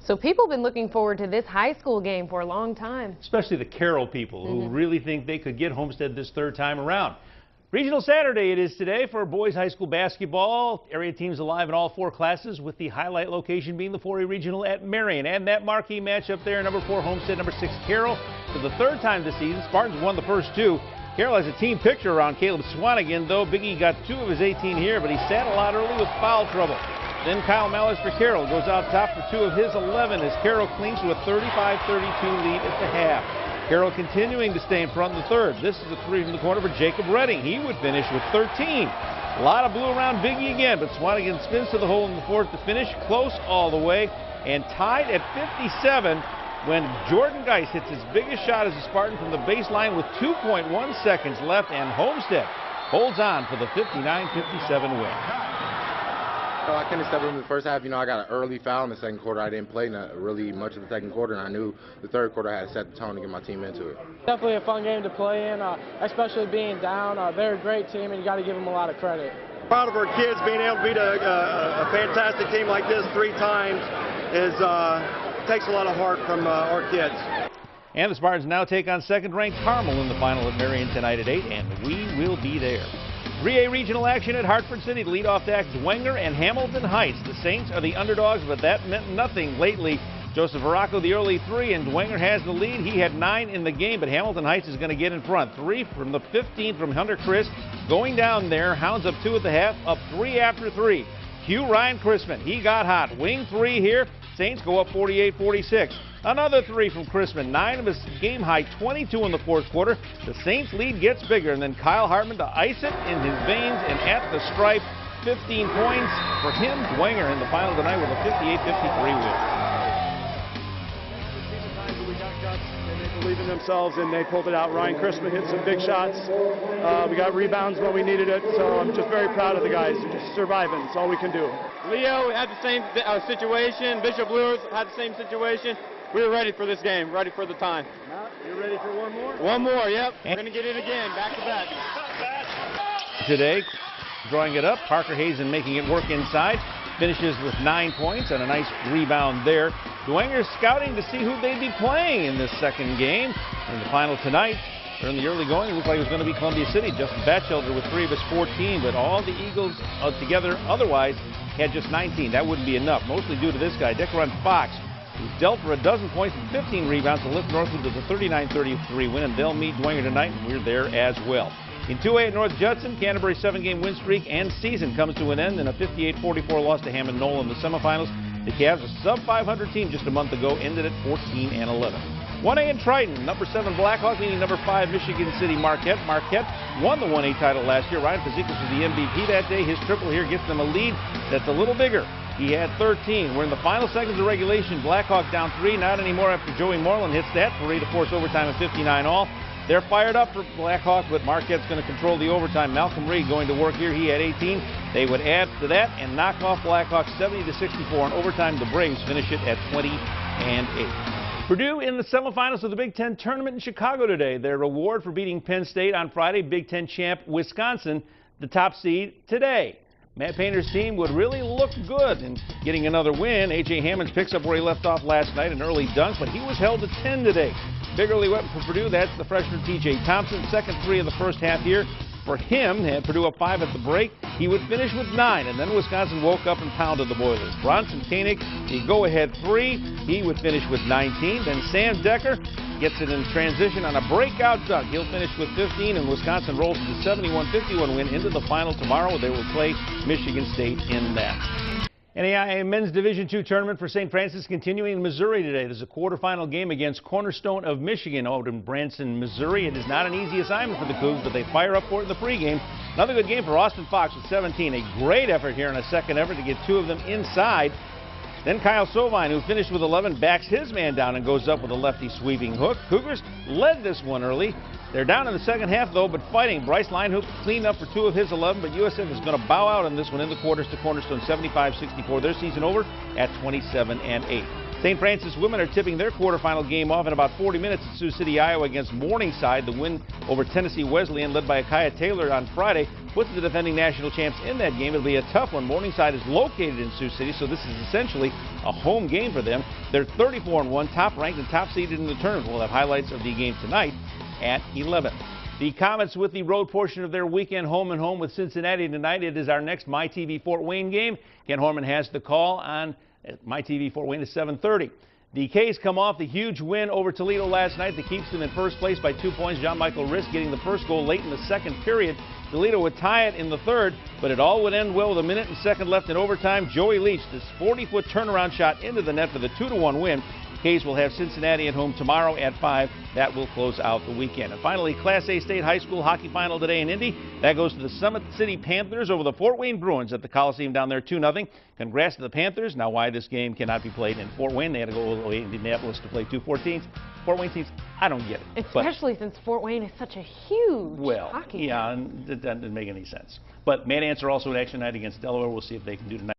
So people have been looking forward to this high school game for a long time. Especially the Carroll people who really think they could get Homestead this third time around. Regional Saturday it is today for boys high school basketball. Area teams alive in all four classes, with the highlight location being the 4A Regional at Marion. And that marquee matchup there, number 4 Homestead, number 6 Carroll. For the third time this season, Spartans won the first two. Carroll has a team picture around Caleb Swanigan, though. Biggie got 2 of his 18 here, but he sat a lot early with foul trouble. Then Kyle Mallis for Carroll goes out top for 2 of his 11 as Carroll clings to a 35-32 lead at the half. Carroll continuing to stay in front in the third. This is a 3 from the corner for Jacob Redding. He would finish with 13. A lot of blue around Biggie again, but Swanigan spins to the hole in the fourth to finish close all the way and tied at 57 when Jordan Geis hits his biggest shot as a Spartan from the baseline with 2.1 seconds left, and Homestead holds on for the 59-57 win. I couldn't step in the first half. I got an early foul in the second quarter. I didn't play not really much of the second quarter, and I knew the third quarter I had to set the tone to get my team into it. Definitely a fun game to play in, especially being down. They're a great team, and you got to give them a lot of credit. Proud of our kids being able to beat a fantastic team like this 3 times takes a lot of heart from our kids. And the Spartans now take on second-ranked Carmel in the final at Marion tonight at 8, and we will be there. 3A regional action at Hartford City. The leadoff act Dwenger and Hamilton Heights. The Saints are the underdogs, but that meant nothing lately. Joseph Veraco the early 3, and Dwenger has the lead. He had 9 in the game, but Hamilton Heights is going to get in front. 3 from the 15 from Hunter Chris. Going down there, Hounds up 2 at the half, up 3 after 3. Hugh Ryan Chrisman, he got hot. Wing 3 here. Saints go up 48-46. Another 3 from Chrisman, 9 of his game-high 22 in the fourth quarter. The Saints lead gets bigger, and then Kyle Hartman to ice it in his veins and at the stripe. 15 points for him. Dwenger in the final tonight with a 58-53 win. They believe in themselves, and they pulled it out. Ryan Chrisman hit some big shots. We got rebounds when we needed it, so I'm just very proud of the guys. They're just surviving. It's all we can do. Leo had the same situation. Bishop Lewis had the same situation. We were ready for this game, ready for the time. You're ready for one more? One more, yep. We're going to get it again, back to back. Today, drawing it up, Parker Hazen making it work inside. Finishes with 9 points and a nice rebound there. Dwenger's scouting to see who they'd be playing in this second game. In the final tonight, or in the early going, it looked like it was going to be Columbia City. Justin Batchelder with 3 of his 14, but all the Eagles together otherwise had just 19. That wouldn't be enough, mostly due to this guy, Decaron Fox, who's dealt for a dozen points and 15 rebounds to lift Northwood to the 39-33 win, and they'll meet Dwenger tonight, and we're there as well. In 2A at North Judson, Canterbury's 7-game win streak and season comes to an end in a 58-44 loss to Hammond Knoll in the semifinals. The Cavs, a sub-500 team just a month ago, ended at 14-11. 1A in Triton, number 7 Blackhawks meeting number 5 Michigan City Marquette. Marquette won the 1A title last year. Ryan Fazekas was the MVP that day. His triple here gets them a lead that's a little bigger. He had 13. We're in the final seconds of regulation. Blackhawk down 3, not anymore after Joey Moreland hits that 3 to force overtime at 59 all. They're fired up for Blackhawk, but Marquette's going to control the overtime. Malcolm Reed going to work here. He had 18. They would add to that and knock off Blackhawk 70-64 in overtime. The Braves finish it at 20-8. Purdue in the semifinals of the Big Ten tournament in Chicago today. Their reward for beating Penn State on Friday, Big Ten champ Wisconsin, the top seed today. Matt Painter's team would really look good in getting another win. A.J. Hammonds picks up where he left off last night, an early dunk, but he was held to 10 today. Big early weapon for Purdue, that's the freshman T.J. Thompson. Second 3 of the first half here for him. Had Purdue up 5 at the break. He would finish with 9, and then Wisconsin woke up and pounded the Boilers. Bronson Koenig, the go-ahead 3. He would finish with 19. Then Sam Decker gets it in transition on a breakout dunk. He'll finish with 15, and Wisconsin rolls to the 71-51 win into the final tomorrow. They will play Michigan State in that. NAIA Men's Division II tournament for St. Francis continuing in Missouri today. There's a quarterfinal game against Cornerstone of Michigan out in Branson, Missouri. It is not an easy assignment for the Cougs, but they fire up for it in the pregame. Another good game for Austin Fox with 17. A great effort here in a second effort to get 2 of them inside. Then Kyle Sovine, who finished with 11, backs his man down and goes up with a lefty sweeping hook. Cougars led this one early. They're down in the second half, though, but fighting. Bryce Linehook cleaned up for 2 of his 11, but USF is going to bow out in this one in the quarters to Cornerstone 75-64. Their season over at 27-8. St. Francis women are tipping their quarterfinal game off in about 40 minutes at Sioux City, Iowa against Morningside. The win over Tennessee Wesleyan, led by Akaya Taylor on Friday, puts the defending national champs in that game. It'll be a tough one. Morningside is located in Sioux City, so this is essentially a home game for them. They're 34-1, top ranked and top seeded in the tournament. We'll have highlights of the game tonight at 11. The Comets with the road portion of their weekend home and home with Cincinnati tonight. It is our next MyTV Fort Wayne game. Ken Horman has the call on MyTV Fort Wayne at 7:30. The K's come off the huge win over Toledo last night that keeps them in first place by 2 points. John Michael Risk getting the first goal late in the second period. Toledo would tie it in the third, but it all would end well with a minute and second left in overtime. Joey Leach, this 40-foot turnaround shot into the net for the 2-1 win. K's will have Cincinnati at home tomorrow at 5. That will close out the weekend. And finally, Class A State High School hockey final today in Indy. That goes to the Summit City Panthers over the Fort Wayne Bruins at the Coliseum down there 2-0. Congrats to the Panthers. Now, why this game cannot be played in Fort Wayne? They had to go all the way to Indianapolis to play 2-14 teams. Fort Wayne teams, I don't get it. Especially since Fort Wayne is such a huge hockey yeah, and it doesn't make any sense. But Mad Ants are also in action tonight against Delaware. We'll see if they can do tonight.